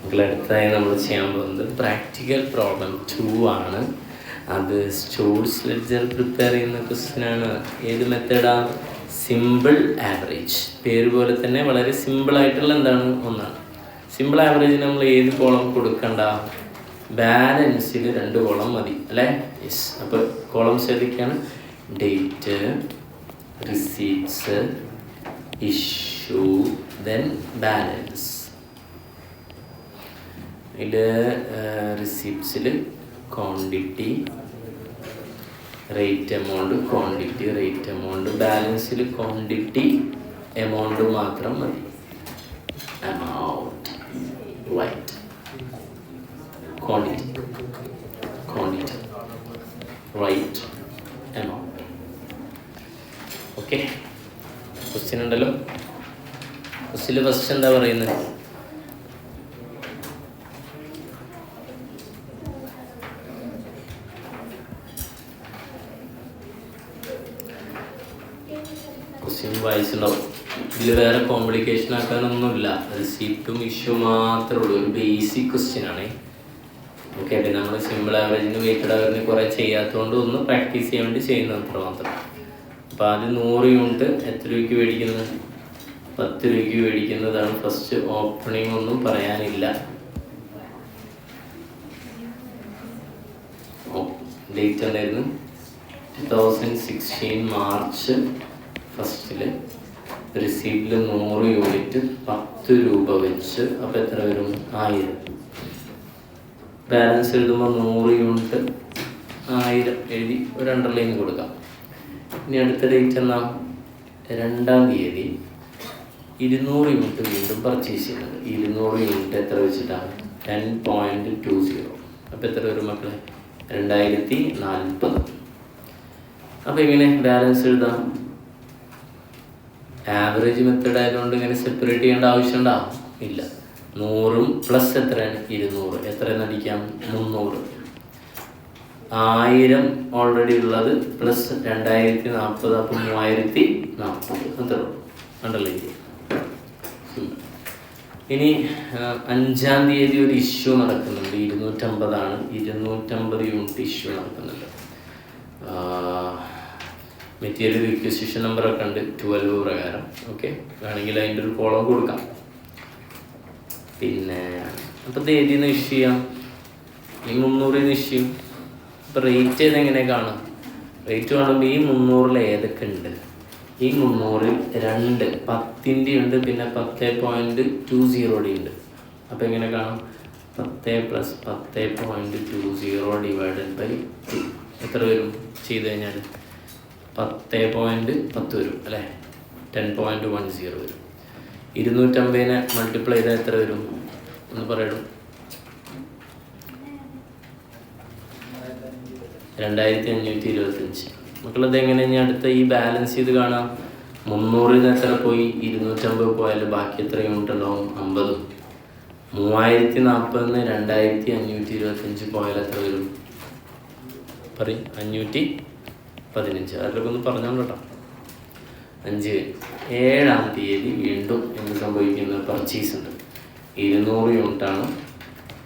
അടുത്തതായി നമ്മൾ ചെയ്യാൻ പോകുന്നത് പ്രാക്ടിക്കൽ പ്രോബ്ലം 2 ആണ്. അത് സ്റ്റോഴ്സ് ലെഡ്ജർ പ്രിപ്പയർ ചെയ്യുന്ന ക്വസ്റ്റ്യനാണ്. ഏത് മെത്തേഡാ? Simple average. പേര് പോലെ തന്നെ വളരെ സിമ്പിളായിട്ടുള്ള ഒന്നാണ്. സിമ്പിൾ ആവറേജ് നമ്മൾ ഏത് കോളം കൊടുക്കണ്ട? ബാലൻസിൽ 2 കോളം മതി അല്ലേ? യെസ്. അപ്പോൾ കോളംസ് ഏതൊക്കെയാണ്? Date, receipts, issue, then balance. ഇതിൽ റിസീപ്റ്റ്സിൽ quantity, rate amount, quantity, rate amount. ബാലൻസിൽ ക്വാണ്ടിറ്റി, എമൗണ്ട് മാത്രം മതി. Amount, right, quantity, quantity, right, amount. Okay, question ഉണ്ടല്ലോ. ക്വസ്റ്റ്യൻ ഫസ്റ്റ് എന്താ പറയുന്നത്? വായിച്ചിട്ടുണ്ടാവും. ഇതിൽ വേറെ കോംപ്ലിക്കേഷൻ ആക്കാനൊന്നുമില്ല. റിസീപ്റ്റും ഇഷ്യൂ മാത്രമേ ഉള്ളൂ. ഒരു ബേസിക് ക്വസ്റ്റ്യൻ ആണ്. ഓക്കെ, പിന്നെ നമ്മൾ സിമ്പിൾ ആവറേജിന് വെയ്റ്റഡ് ആവറേജിന് കുറേ ചെയ്യാത്തതുകൊണ്ട് ഒന്ന് പ്രാക്ടീസ് ചെയ്യാൻ വേണ്ടി ചെയ്യുന്നത് അത്ര മാത്രം. അപ്പോൾ ആദ്യം 100 യൂണിറ്റ് എത്ര രൂപയ്ക്ക് മേടിക്കുന്നത്? 10 രൂപയ്ക്ക് മേടിക്കുന്നതാണ് ഫസ്റ്റ്. ഓപ്പണിംഗ് ഒന്നും പറയാനില്ല. ഡേറ്റ് എന്തായിരുന്നു? 2016 മാർച്ച് ഫസ്റ്റിൽ. റിസീപ്റ്റിൽ 100 യൂണിറ്റ് 10 രൂപ വെച്ച്. അപ്പോൾ എത്ര വരും? 1000. ബാലൻസ് എഴുതുമ്പോൾ 100 യൂണിറ്റ് 1000 എഴുതി ഒരു അണ്ടർലൈൻ കൊടുക്കാം. ഇനി അടുത്ത ഡേറ്റ് എന്നാ? 2-ാം തീയതി 200 യൂണിറ്റ് വീണ്ടും പർച്ചേസ് ചെയ്യുന്നത്. 200 യൂണിറ്റ് എത്ര വെച്ചിട്ടാണ്? 10.20. അപ്പോൾ എത്ര വരും മക്കളെ? 2040. അപ്പോൾ ഇങ്ങനെ ബാലൻസ് എഴുതാം. ആവറേജ് മെത്തേഡ് ആയതുകൊണ്ട് ഇങ്ങനെ സെപ്പറേറ്റ് ചെയ്യേണ്ട ആവശ്യമുണ്ടോ? ഇല്ല. 100 പ്ലസ് എത്രയാണ്? 200. എത്രയെന്ന് അടിക്കാം? 300. 1000 ഓൾറെഡി ഉള്ളത് പ്ലസ് 2040. അപ്പം 3040. അത്ര ഉണ്ടല്ലോ. ഇനി 5-ാം തീയതി ഒരു ഇഷ്യൂ നടക്കുന്നുണ്ട്. 250 250 യൂണിറ്റ് ഇഷ്യൂ നടക്കുന്നുണ്ട്. മെറ്റീരിയൽ റിക്വസിഷൻ നമ്പറൊക്കെ ഉണ്ട് 12 പ്രകാരം. ഓക്കെ, വേണമെങ്കിൽ അതിൻ്റെ ഒരു കോളം കൊടുക്കാം. പിന്നെ അപ്പോൾ ഇത് ഏതിൽ നിന്ന് ഇഷ്യൂ ചെയ്യാം? ഈ 300 ഇഷ്യൂ. ഇപ്പോൾ റേറ്റ് ഏതെങ്ങനെ കാണാം? റേറ്റ് കാണുമ്പോൾ ഈ 300 ഏതൊക്കെ ഉണ്ട്? ഈ 300 2 10-ൻ്റെ ഉണ്ട്, പിന്നെ 10.20 ഉണ്ട്. അപ്പോൾ എങ്ങനെ കാണാം? 10 + 10.20 ഡിവൈഡഡ് ബൈ 2 എത്ര വരും? ചെയ്ത് കഴിഞ്ഞാൽ 10.10 വരും അല്ലേ? 10.10 വരും. 250-നെ മൾട്ടിപ്ലൈ ചെയ്താൽ എത്ര വരും? ഒന്ന് പറയണം. 2525. മക്കളത് എങ്ങനെ? ഇനി അടുത്ത ഈ ബാലൻസ് ചെയ്ത് കാണാം. 300-ന് എത്ര പോയി? 250 പോയാൽ ബാക്കി എത്ര യൂണിറ്റ് ഉണ്ടാവും? 50. 3040-ന് 2525 പോയാൽ എത്ര വരും? പറയും. 515. അതിലൊക്കെ ഒന്ന് പറഞ്ഞോളൂ കേട്ടോ. 7-ാം തീയതി വീണ്ടും എന്ത് സംഭവിക്കുന്നത്? പർച്ചേസ് ഉണ്ട്. 200 യൂണിറ്റാണ്.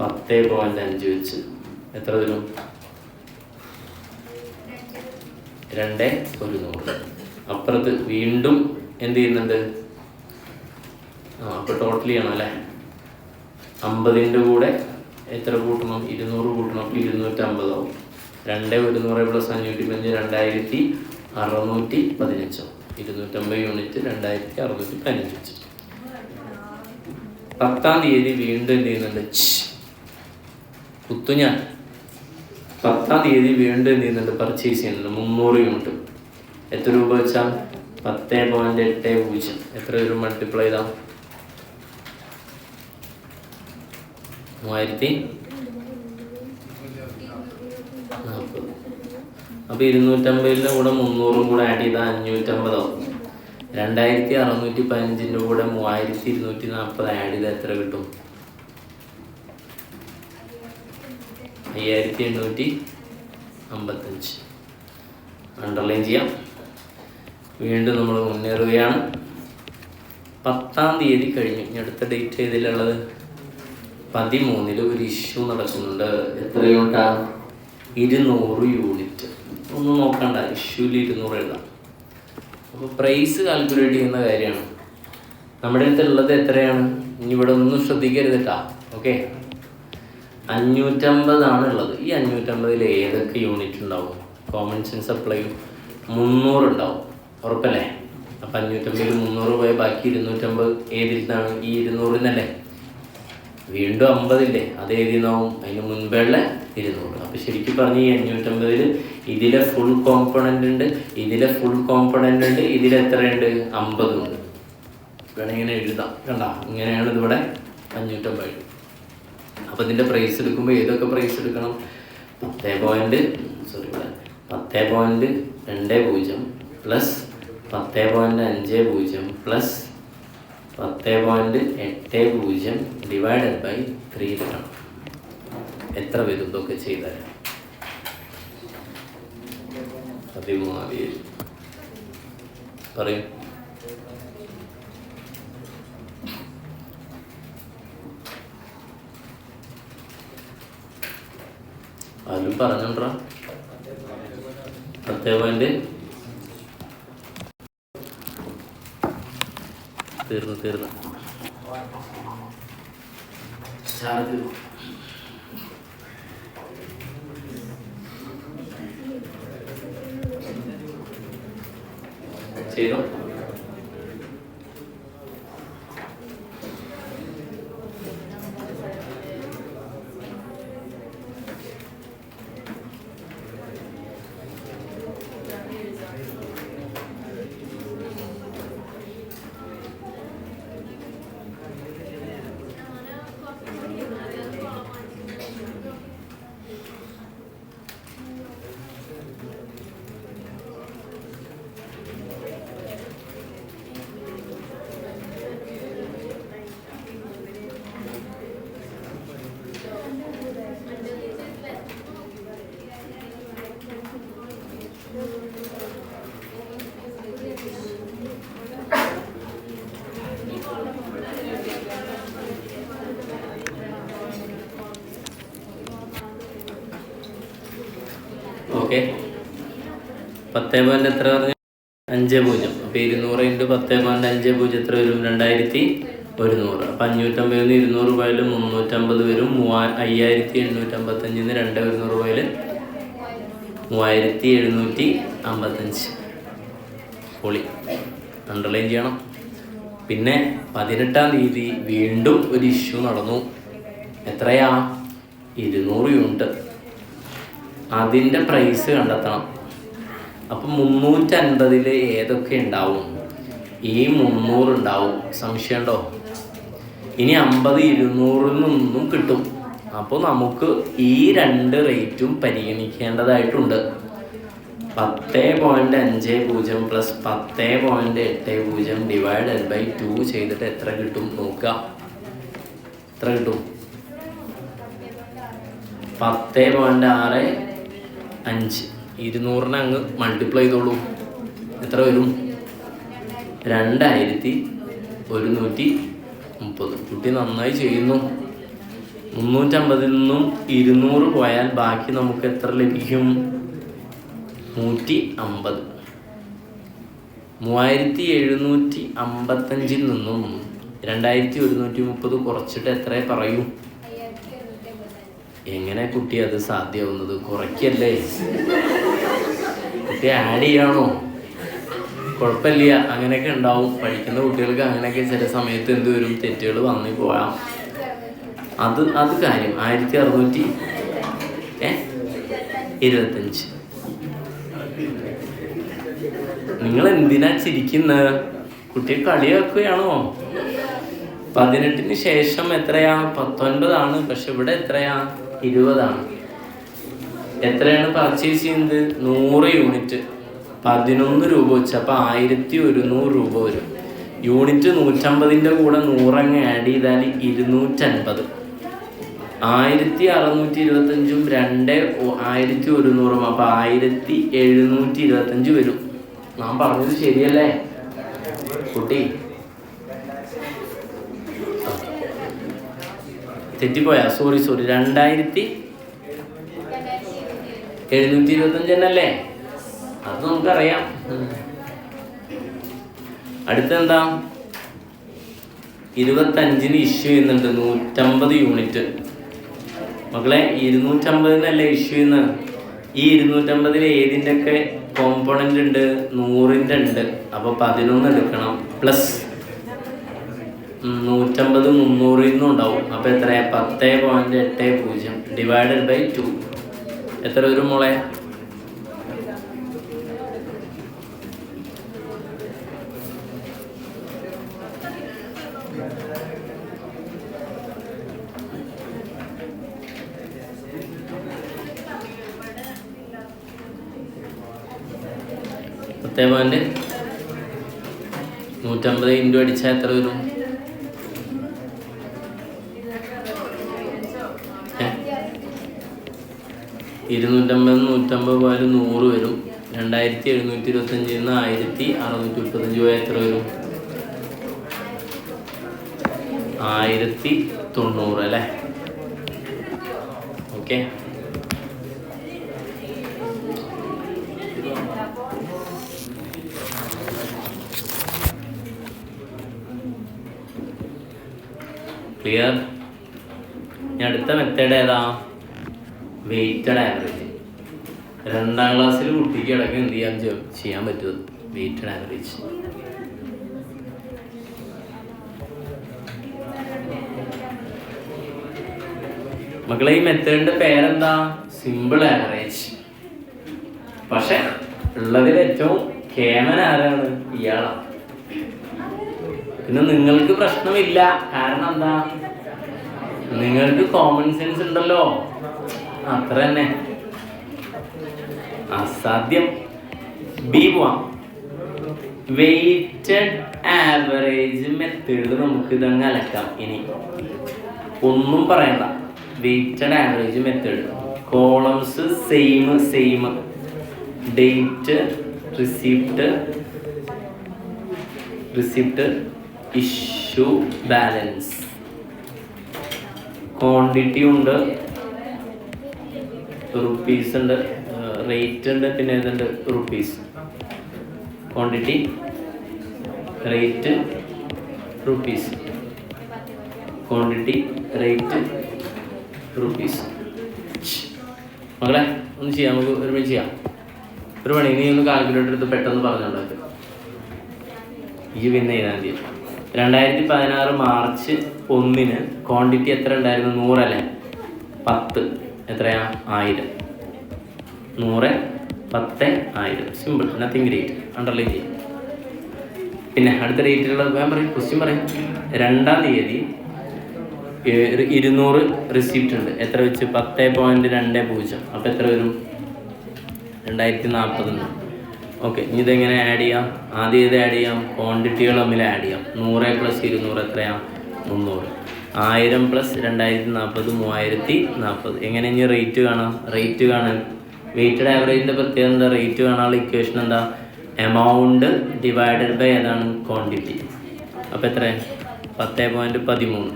10.5 വെച്ച് എത്ര വരും? 2,100. അപ്പുറത്ത് വീണ്ടും എന്ത് ചെയ്യുന്നുണ്ട്? അപ്പോൾ ടോട്ടൽ ചെയ്യണം അല്ലേ? 50-ൻ്റെ കൂടെ എത്ര കൂട്ടണം? 200 കൂട്ടണം. 250 ആവും. 2,100 പ്ലസ് 515 2,615. 250 യൂണിറ്റ് 2,615 വെച്ച്. 10-ാം തീയതി വീണ്ടും എന്ത് ചെയ്യുന്നുണ്ട്? കുത്തു ഞാൻ. 10-ാം തീയതി വീണ്ടും എന്ത് ചെയ്യുന്നുണ്ട്? പർച്ചേസ് ചെയ്യുന്നുണ്ട് 300 യൂണിറ്റ്. എത്ര രൂപ വെച്ചാൽ? 10.80. എത്ര വരും? മൾട്ടിപ്ലൈ ചെയ്താൽ 3040. അപ്പോൾ 250-ൻ്റെ കൂടെ 300 കൂടെ ആഡ് ചെയ്താൽ 550 ആവും. 2,615-ൻ്റെ കൂടെ 3,240 ആഡ് ചെയ്താൽ എത്ര കിട്ടും? 5,855. അണ്ടർലൈൻ ചെയ്യാം. വീണ്ടും നമ്മൾ മുന്നേറുകയാണ്. 10-ാം തീയതി കഴിഞ്ഞു. ഇനി അടുത്ത ഡേറ്റ് ഏതിലുള്ളത്? 13 ഒരു ഇഷ്യൂ നടക്കുന്നുണ്ട്. എത്ര യൂണിറ്റാണ്? 200 യൂണിറ്റ്. ഒന്നും നോക്കണ്ട, ഇഷ്യൂവിൽ 200 എഴുതാം. അപ്പോൾ പ്രൈസ് കാൽക്കുലേറ്റ് ചെയ്യുന്ന കാര്യമാണ്. നമ്മുടെ അടുത്തുള്ളത് എത്രയാണ്? ഇനി ഇവിടെ ഒന്നും ശ്രദ്ധിക്കരുതിട്ടാ. ഓക്കെ, 550 ഉള്ളത്. ഈ 550 ഏതൊക്കെ യൂണിറ്റ് ഉണ്ടാവും? കോമൺ സെൻസ് അപ്ലൈ 300 ഉണ്ടാവും, ഉറപ്പല്ലേ? അപ്പം 550 300 പോയാൽ ബാക്കി 250 ഏതിരുന്നാണ്? ഈ 200 വീണ്ടും 50 അത് ഏതിന്നാവും? അതിന് മുൻപുള്ള 200. അപ്പം ശരിക്കും പറഞ്ഞ് ഈ 550 ഇതിലെ ഫുൾ കോമ്പണൻ്റ് ഉണ്ട്, ഇതിലെ ഫുൾ കോമ്പണൻ്റ് ഉണ്ട്, ഇതിലെത്രയുണ്ട്? 50 ഉണ്ട്. വേണമെങ്കിൽ ഇങ്ങനെ എഴുതാം. കണ്ട, ഇങ്ങനെയാണ് ഇതിവിടെ 550. അപ്പം ഇതിൻ്റെ പ്രൈസ് എടുക്കുമ്പോൾ ഏതൊക്കെ പ്രൈസ് എടുക്കണം? 10.20 പ്ലസ് 10.50 പ്ലസ് 10.80 ഡിവൈഡഡ് ബൈ 3 എടുക്കണം. എത്ര വരും ഇതൊക്കെ ചെയ്താൽ? 13,000 പറയും. അതിലും പറഞ്ഞോണ്ടാ 10 തീർന്നു ചാർജ് ചെയ്തോ. ഓക്കെ, 10 എത്ര പറഞ്ഞു? 50. അപ്പോൾ 200 × 10.50 എത്ര വരും? 2100. അപ്പം 550 200 പോയാൽ 350 വരും. 5855 200 പോയാൽ 3755. പൊളി, അണ്ടർലൈൻ ചെയ്യണം. പിന്നെ 18-ാം തീയതി വീണ്ടും ഒരു ഇഷ്യൂ നടന്നു. എത്രയാ? 200 യൂണിറ്റ്. അതിൻ്റെ പ്രൈസ് കണ്ടെത്തണം. അപ്പം 350 ഏതൊക്കെ ഉണ്ടാവും? ഈ 300 ഉണ്ടാവും, സംശയമുണ്ടോ? ഇനി 50 200 നിന്നും കിട്ടും. അപ്പോൾ നമുക്ക് ഈ 2 റേറ്റും പരിഗണിക്കേണ്ടതായിട്ടുണ്ട്. 10.50 പ്ലസ് 10.80 ഡിവൈഡഡ് ബൈ 2 ചെയ്തിട്ട് എത്ര കിട്ടും നോക്കുക. എത്ര കിട്ടും? 10.65. 200 അങ്ങ് മൾട്ടിപ്ലൈ ചെയ്തോളൂ. എത്ര വരും? 2130. കുട്ടി നന്നായി ചെയ്യുന്നു. 350 നിന്നും 200 പോയാൽ ബാക്കി നമുക്ക് എത്ര ലഭിക്കും? 150. 3755 നിന്നും 2130 കുറച്ചിട്ട് എത്ര പറയൂ? എങ്ങനെ കുട്ടി അത് സാധ്യമാവുന്നത്? കുറയ്ക്കല്ലേ കുട്ടി, ആഡ് ചെയ്യാണോ? കുഴപ്പമില്ല, അങ്ങനെയൊക്കെ ഉണ്ടാവും. പഠിക്കുന്ന കുട്ടികൾക്ക് അങ്ങനെയൊക്കെ ചില സമയത്ത് എന്ത് വരും? തെറ്റുകൾ വന്നു പോയാം. അത് കാര്യം. 1625. നിങ്ങൾ എന്തിനാ ചിരിക്കുന്നത്? കുട്ടിയെ കളിയാക്കുകയാണോ? 18-ന് ശേഷം എത്രയാ? 19 പക്ഷെ ഇവിടെ എത്രയാ? 20. എത്രയാണ് പർച്ചേസ് ചെയ്യുന്നത്? 100 യൂണിറ്റ് 11 രൂപ വെച്ച്. അപ്പോൾ 1100 രൂപ വരും. യൂണിറ്റ് 150-ൻ്റെ കൂടെ 100 അങ്ങ് ആഡ് ചെയ്താൽ 250. 1625-ഉം 1100-ഉം അപ്പോൾ 1725 വരും. ഞാൻ പറഞ്ഞത് ശരിയല്ലേ കുട്ടി? തെറ്റിപ്പോയാ? സോറി 2725 തന്നെയല്ലേ? അത് നമുക്കറിയാം. അടുത്തെന്താ? 25-ന് ഇഷ്യൂ ചെയ്യുന്നുണ്ട് 150 യൂണിറ്റ്. മക്കളെ 250-നല്ലേ ഇഷ്യൂ ചെയ്യുന്നത്. ഈ 250-ൽ ഏതിൻ്റെ ഒക്കെ കോമ്പോണൻ്റ് ഉണ്ട്? 100-ൻ്റെ ഉണ്ട്. അപ്പോൾ 11 എടുക്കണം. പ്ലസ് 150 300-ൽ നിന്നും ഉണ്ടാവും. അപ്പോൾ എത്രയാ? 10.80 ഡിവൈഡഡ് ബൈ 2. എത്ര വരും മോളെ? പോയിന്റ് 150 ഇൻറ്റു അടിച്ചാൽ എത്ര വരും? 250 150 പോയാലും 100 വരും. 2725 1635 പോയാൽ എത്ര വരും? 1090 അല്ലേ? ഓക്കെ. ക്ലിയർ? ഇനി അടുത്ത മെത്തേഡ് ഏതാ? Weighted average. 2ാം ക്ലാസ്സിൽ കുട്ടിക്ക് അടക്കം എന്ത് ചെയ്യാൻ പറ്റും? Weighted average. മക്കളെ ഈ മെത്തേഡിന്റെ പേരെന്താ? Simple average. പക്ഷെ ഉള്ളതിൽ ഏറ്റവും കേമൻ ആരാണ്? ഇയാളാണ്. പിന്നെ നിങ്ങൾക്ക് പ്രശ്നമില്ല. കാരണം എന്താ? നിങ്ങൾക്ക് കോമൺ സെൻസ് ഉണ്ടല്ലോ. അത്ര തന്നെ. അസാധ്യം. ബി പോവാം. വെയ്റ്റഡ് ആവറേജ് മെത്തേഡ് നമുക്ക് ഇതങ്ങ് അലക്കാം. ഇനി ഒന്നും പറയണ്ട. Weighted average method columns same. Date, receipt, issue, balance. Quantity ഉണ്ട്, റുപ്പീസ് ഉണ്ട്, റേറ്റ് ഉണ്ട്, പിന്നെ ഏതുണ്ട്? Rupees. Quantity, rate, rupees. Quantity, rate, rupees. മകളെ ഒന്ന് ചെയ്യാം. നമുക്ക് ഒരുമിച്ച് ചെയ്യാം. ഒരു പണി, നീ ഒന്ന് കാൽക്കുലേറ്റർ എടുത്ത് പെട്ടെന്ന് പറഞ്ഞുണ്ടാക്കുക. ഈ പിന്നെ എഴുതാൻ തീയതി 2016 മാർച്ച് 1-ന് ക്വാണ്ടിറ്റി എത്ര ഉണ്ടായിരുന്നു? 100 അല്ലേ? 10 എത്രയാ? 1000. 100 10 1000. Simple, nothing great. അണ്ടർലൈൻ ചെയ്യും. പിന്നെ അടുത്ത ഡേറ്റിലുള്ള പറയും, ക്വസ്റ്റ്യൻ പറയും. 2-ാം തീയതി 200 റിസീപ്റ്റ് ഉണ്ട്. എത്ര വെച്ച്? 10.20. അപ്പോൾ എത്ര വരും? 2040. ഓക്കെ. ഇനി ഇതെങ്ങനെ ആഡ് ചെയ്യാം? ആദ്യം ഇത് ആഡ് ചെയ്യാം. ക്വാണ്ടിറ്റികൾ തമ്മിൽ ആഡ് ചെയ്യാം. 100 + 200 എത്രയാണ്? 300. 1000 + 2040 3040. എങ്ങനെ ഇനി റേറ്റ് കാണാം? റേറ്റ് കാണാൻ വെയ്റ്റഡ് ആവറേജിൻ്റെ പ്രത്യേകത എന്താ? റേറ്റ് കാണാനുള്ള ഇക്വേഷൻ എന്താ? എമൗണ്ട് ഡിവൈഡഡ് ബൈ ഏതാണ്? ക്വാണ്ടിറ്റി. അപ്പോൾ എത്ര? 10.13.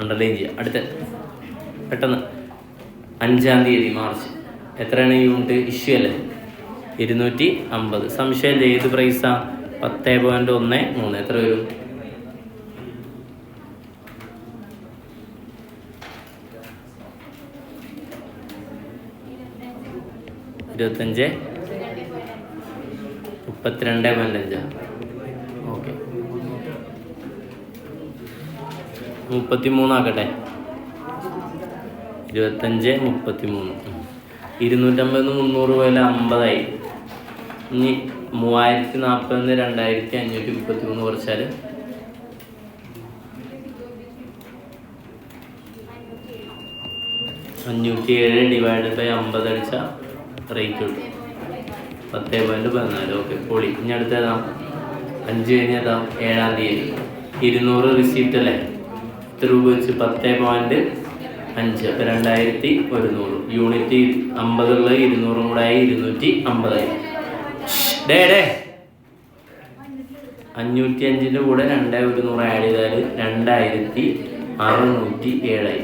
അണ്ടർലൈൻ ചെയ്യുക. അടുത്ത പെട്ടെന്ന് 5-ാം തീയതി മാർച്ച് എത്രയാണ് യൂണിറ്റ്? ഇഷ്യൂ അല്ലേ? 250. സംശയം ഏത് പ്രൈസാണ്? 10.13. എത്ര വരും? 25 32.5. ഓക്കെ. 33 ആക്കട്ടെ. 25 33. 250 300 പോലെ 50 ഇനി 3040 2533 കുറച്ചാൽ 507 ഡിവൈഡഡ് ബൈ 50 അടിച്ചാൽ റേറ്റ് കിട്ടും 10.14. ഓക്കെ, പൊളി. ഇനി അടുത്തേതാ? 5 കഴിഞ്ഞതാ 7-ാം തീയതി 200 റിസീപ്റ്റ് അല്ലേ? എത്ര രൂപ വെച്ച്? 10.5. അപ്പോൾ 2100. യൂണിറ്റ് 50 ഉള്ളത് 200 കൂടെ ആയി 250. ഡേ 505-ൻ്റെ കൂടെ 2100 ആഡ് ചെയ്താൽ 2000 607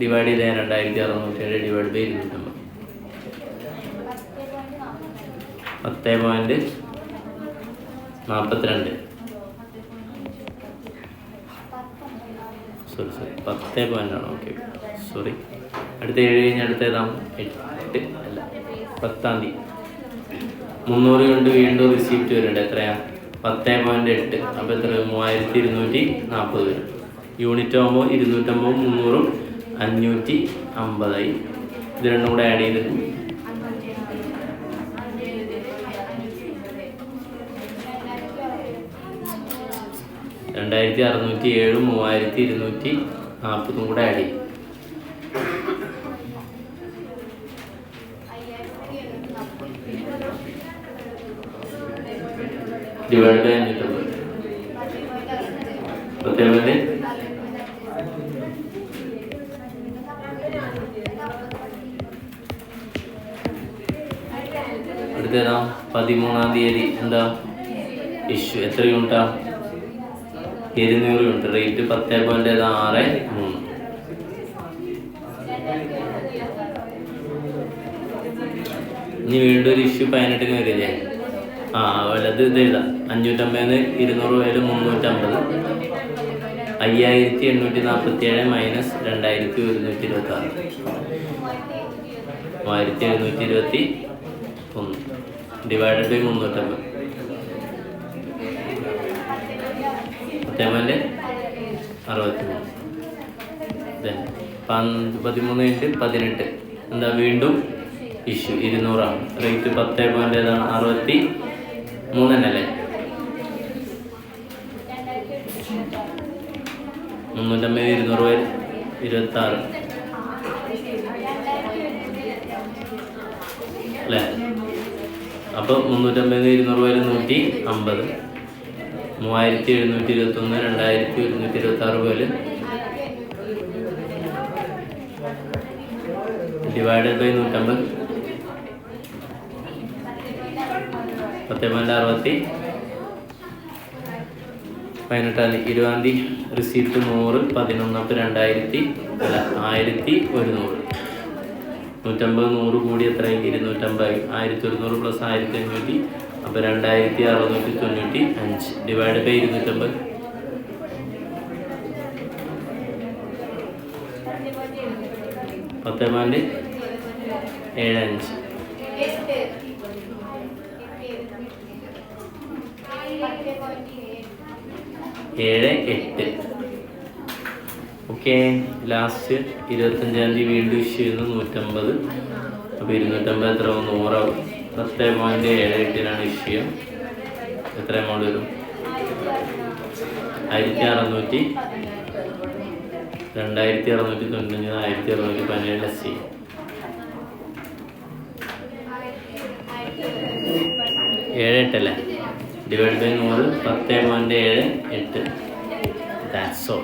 ഡിവൈഡ് ചെയ്താൽ 2607 ഡിവൈഡ് ബൈ 250 10.42 10 പോയിൻ്റാണ്. Okay sorry. അടുത്ത 7 കഴിഞ്ഞ് അടുത്ത ഏതാണ്? 8 അല്ല 10-ാം തീയതി 300 കൊണ്ട് വീണ്ടും റിസീപ്റ്റ് വരുന്നുണ്ട്. എത്രയാണ്? 10.8. അപ്പോൾ എത്ര? 3240 വരും. യൂണിറ്റ് ആകുമ്പോൾ 250, 300, 550. ഇത് രണ്ടും കൂടെ ആഡ് ചെയ്തിട്ട് 2607, 3240 കൂടെ ആഡ് ചെയ്യും. Divide by 550. 10. അടുത്തേതാ? 13-ാം തീയതി എന്താ ഇഷ്യൂ? എത്ര യൂണിറ്റാ? 200 യൂണിറ്റ്. റേറ്റ് 10.63. ഇനി വീണ്ടും ഒരു ഇഷ്യൂ 18-ന് വരില്ലേ? വലത് ഇത് എഴുതാം. 550 200 പോയാൽ 350. 5847 മൈനസ് 2126 3721 ഡിവൈഡഡ് ബൈ 350. 10.63. 13-18 എന്താ? വീണ്ടും ഇഷ്യൂ 200 റേറ്റ് 10.63 അല്ലേ? 350 200 26 അല്ലേ? അപ്പോൾ 350 200 150. 3721 2126 പോലെ ഡിവൈഡഡ് ബൈ 150. 10.60. 18-ാം തീയതി 20-ാം തീയതി റിസീപ്റ്റ് 100. 11 അപ്പോൾ 1100. 150 100 കൂടി എത്രയായി? 250. 1100 പ്ലസ് 1500 അപ്പോൾ 2695 ഡിവൈഡ് ബൈ 250. 10.75. 78. ഓക്കെ. ലാസ്റ്റ് 25-ാം തീയതി വീണ്ടും ഇഷ്യൂ ചെയ്യുന്നു 150. അപ്പോൾ 250 എത്ര? 100 ആവും. 10.78-നാണ് ഇഷ്യൂ. എത്ര എമൗണ്ട് വരും? 1600. 2695 1617 ലെസ് ചെയ്യും. 78 അല്ലേ? Divide by 100. 10.78. That's all.